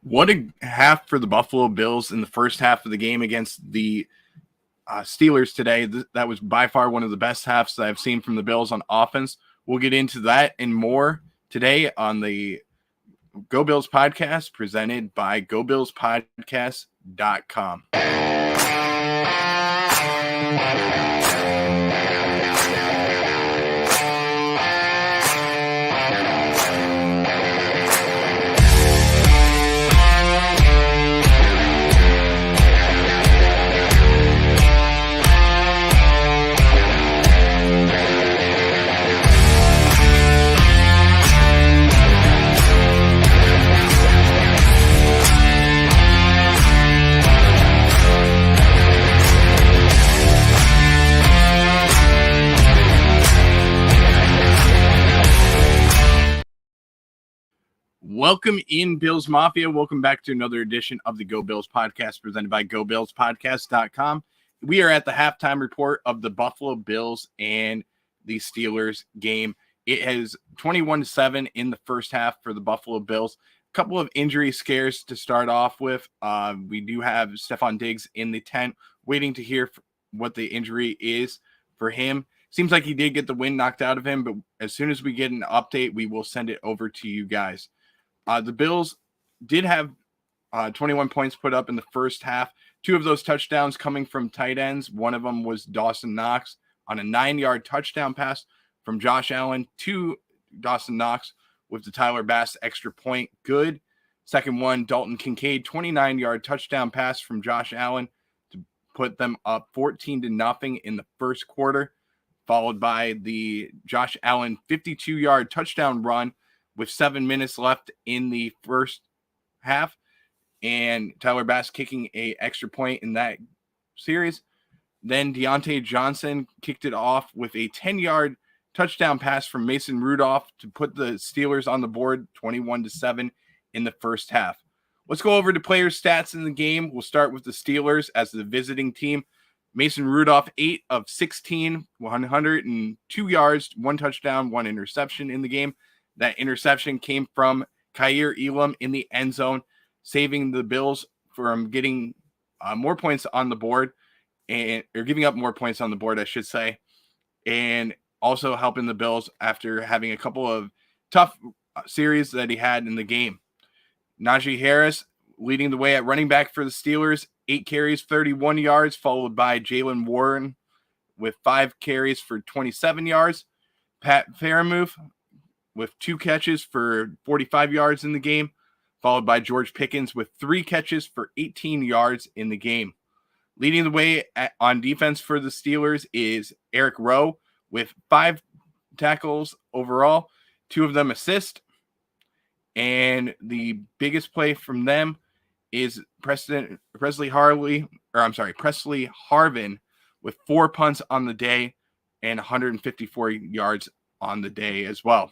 What a half for the Buffalo Bills in the first half of the game against the Steelers today. That was by far one of the best halves that I've seen from the Bills on offense. We'll get into that and more today on the Go Bills podcast presented by GoBillsPodcast.com. Welcome in, Bills Mafia. Welcome back to another edition of the Go Bills podcast presented by GoBillsPodcast.com. We are at the halftime report of the Buffalo Bills and the Steelers game. It has 21-7 in the first half for the Buffalo Bills. A couple of injury scares to start off with. We do have Stefon Diggs in the tent, waiting to hear what the injury is for him. Seems like he did get the wind knocked out of him, but as soon as we get an update, we will send it over to you guys. The Bills did have 21 points put up in the first half. Two of those touchdowns coming from tight ends. One of them was Dawson Knox on a 9-yard touchdown pass from Josh Allen to Dawson Knox with the Tyler Bass extra point. Good. Second one, Dalton Kincaid, 29-yard touchdown pass from Josh Allen to put them up 14-0 in the first quarter, followed by the Josh Allen 52-yard touchdown run with 7 minutes left in the first half, and Tyler Bass kicking an extra point in that series. Then Deontay Johnson kicked it off with a 10-yard touchdown pass from Mason Rudolph to put the Steelers on the board 21-7 in the first half. Let's go over to player stats in the game. We'll start with the Steelers as the visiting team. Mason Rudolph, 8 of 16, 102 yards, 1 touchdown, 1 interception in the game. That interception came from Kaiir Elam in the end zone, saving the Bills from getting more points on the board, or giving up more points on the board, I should say, and also helping the Bills after having a couple of tough series that he had in the game. Najee Harris leading the way at running back for the Steelers, 8 carries, 31 yards, followed by Jaylen Warren with 5 carries for 27 yards. Pat Freiermuth with 2 catches for 45 yards in the game, followed by George Pickens with 3 catches for 18 yards in the game. Leading the way on defense for the Steelers is Eric Rowe with 5 tackles overall, 2 of them assist. And the biggest play from them is Presley Harvin with 4 punts on the day and 154 yards on the day as well.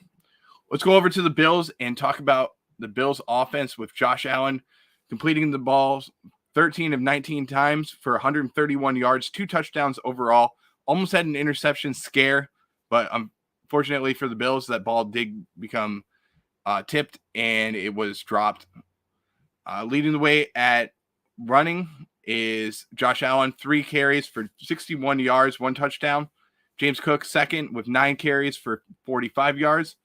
Let's go over to the Bills and talk about the Bills offense with Josh Allen completing the balls 13 of 19 times for 131 yards, 2 touchdowns overall. Almost had an interception scare, but unfortunately for the Bills, that ball did become tipped and it was dropped. Leading the way at running is Josh Allen, 3 carries for 61 yards, 1 touchdown. James Cook second with 9 carries for 45 yards.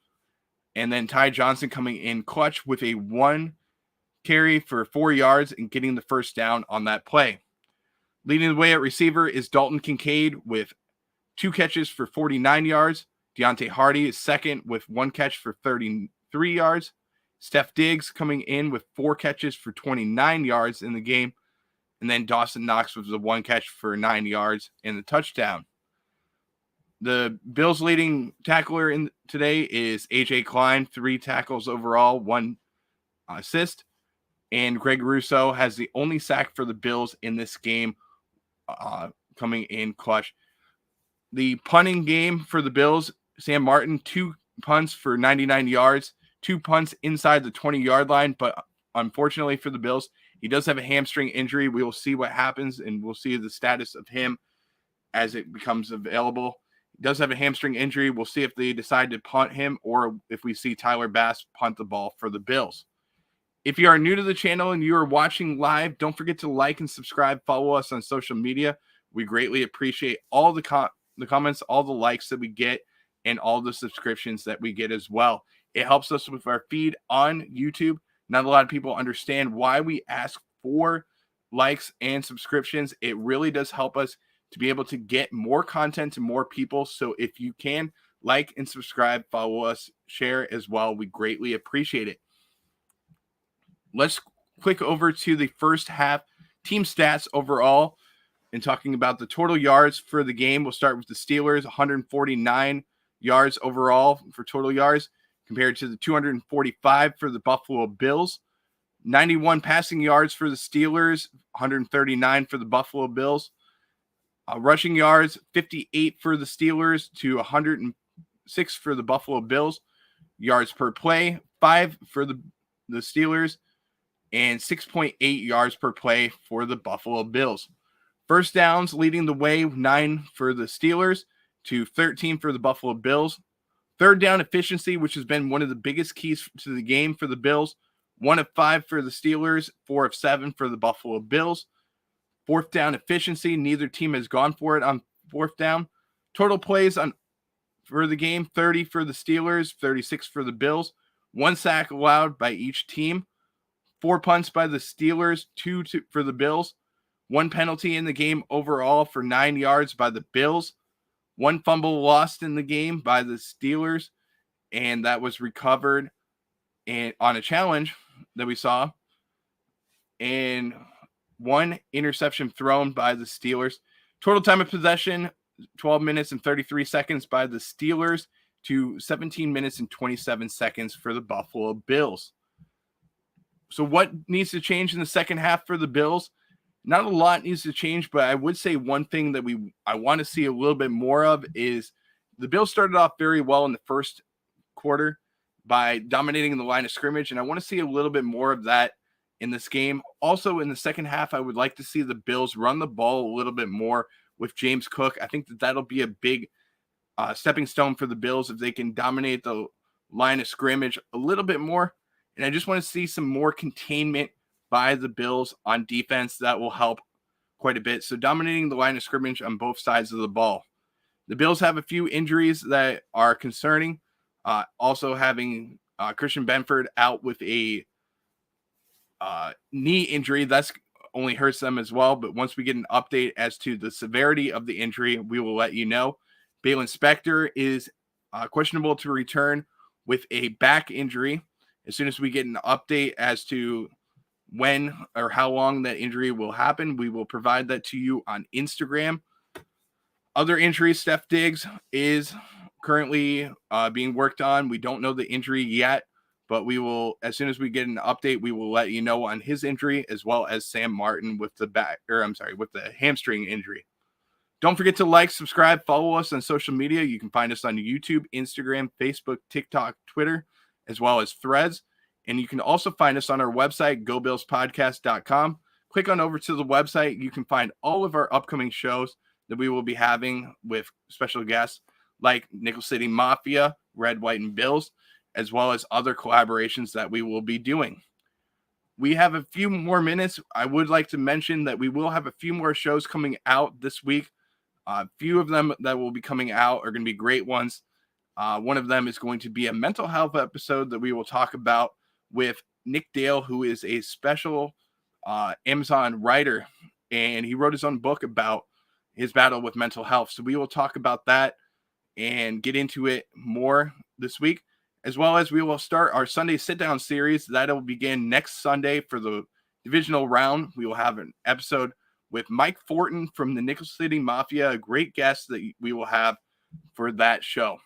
And then Ty Johnson coming in clutch with a 1 carry for 4 yards and getting the first down on that play. Leading the way at receiver is Dalton Kincaid with 2 catches for 49 yards. Deontay Hardy is second with 1 catch for 33 yards. Steph Diggs coming in with 4 catches for 29 yards in the game. And then Dawson Knox with the 1 catch for 9 yards and the touchdown. The Bills' leading tackler in today is A.J. Klein, 3 tackles overall, 1 assist. And Greg Rousseau has the only sack for the Bills in this game, coming in clutch. The punting game for the Bills, Sam Martin, 2 punts for 99 yards, 2 punts inside the 20-yard line. But unfortunately for the Bills, he does have a hamstring injury. We will see what happens, and we'll see the status of him as it becomes available. Does have a hamstring injury. We'll see if they decide to punt him or if we see Tyler Bass punt the ball for the Bills. If you are new to the channel and you are watching live, don't forget to like and subscribe. Follow us on social media. We greatly appreciate all the comments, all the likes that we get, and all the subscriptions that we get as well. It helps us with our feed on YouTube. Not a lot of people understand why we ask for likes and subscriptions. It really does help us to be able to get more content to more people. So if you can, like and subscribe, follow us, share as well. We greatly appreciate it. Let's click over to the first half team stats overall and talking about the total yards for the game. We'll start with the Steelers, 149 yards overall for total yards compared to the 245 for the Buffalo Bills. 91 passing yards for the Steelers, 139 for the Buffalo Bills. Rushing yards, 58 for the Steelers to 106 for the Buffalo Bills. Yards per play, 5 for the Steelers, and 6.8 yards per play for the Buffalo Bills. First downs leading the way, 9 for the Steelers to 13 for the Buffalo Bills. Third down efficiency, which has been one of the biggest keys to the game for the Bills. 1 of 5 for the Steelers, 4 of 7 for the Buffalo Bills. Fourth down efficiency, neither team has gone for it on fourth down. Total plays for the game, 30 for the Steelers, 36 for the Bills. 1 sack allowed by each team. 4 punts by the Steelers, 2 for the Bills. 1 penalty in the game overall for 9 yards by the Bills. 1 fumble lost in the game by the Steelers, and that was recovered on a challenge that we saw. And 1 interception thrown by the Steelers. Total time of possession, 12 minutes and 33 seconds by the Steelers to 17 minutes and 27 seconds for the Buffalo Bills. So what needs to change in the second half for the Bills? Not a lot needs to change, but I would say one thing that I want to see a little bit more of is the Bills started off very well in the first quarter by dominating the line of scrimmage, and I want to see a little bit more of that in this game. Also, in the second half, I would like to see the Bills run the ball a little bit more with James Cook. I think that that'll be a big stepping stone for the Bills if they can dominate the line of scrimmage a little bit more. And I just want to see some more containment by the Bills on defense. That will help quite a bit. So dominating the line of scrimmage on both sides of the ball. The Bills have a few injuries that are concerning. Also having Christian Benford out with a knee injury. That's only hurts them as well. But once we get an update as to the severity of the injury, we will let you know. Baylon Spector is questionable to return with a back injury. As soon as we get an update as to when or how long that injury will happen, we will provide that to you on Instagram. Other injuries, Steph Diggs is currently being worked on. We don't know the injury yet, but we will, as soon as we get an update, we will let you know on his injury, as well as Sam Martin with the with the hamstring injury. Don't forget to like, subscribe, follow us on social media. You can find us on YouTube, Instagram, Facebook, TikTok, Twitter, as well as Threads. And you can also find us on our website, GoBillsPodcast.com. Click on over to the website. You can find all of our upcoming shows that we will be having with special guests like Nickel City Mafia, Red, White, and Bills, as well as other collaborations that we will be doing. We have a few more minutes. I would like to mention that we will have a few more shows coming out this week. A few of them that will be coming out are going to be great ones. One of them is going to be a mental health episode that we will talk about with Nick Dale, who is a special Amazon writer, and he wrote his own book about his battle with mental health. So we will talk about that and get into it more this week, as well as we will start our Sunday sit-down series. That will begin next Sunday for the divisional round. We will have an episode with Mike Fortin from the Nickel City Mafia, a great guest that we will have for that show.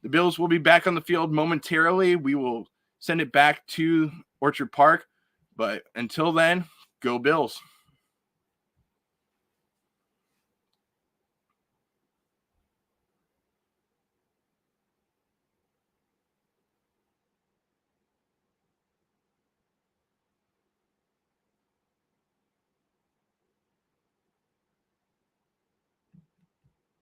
The Bills will be back on the field momentarily. We will send it back to Orchard Park. But until then, go Bills.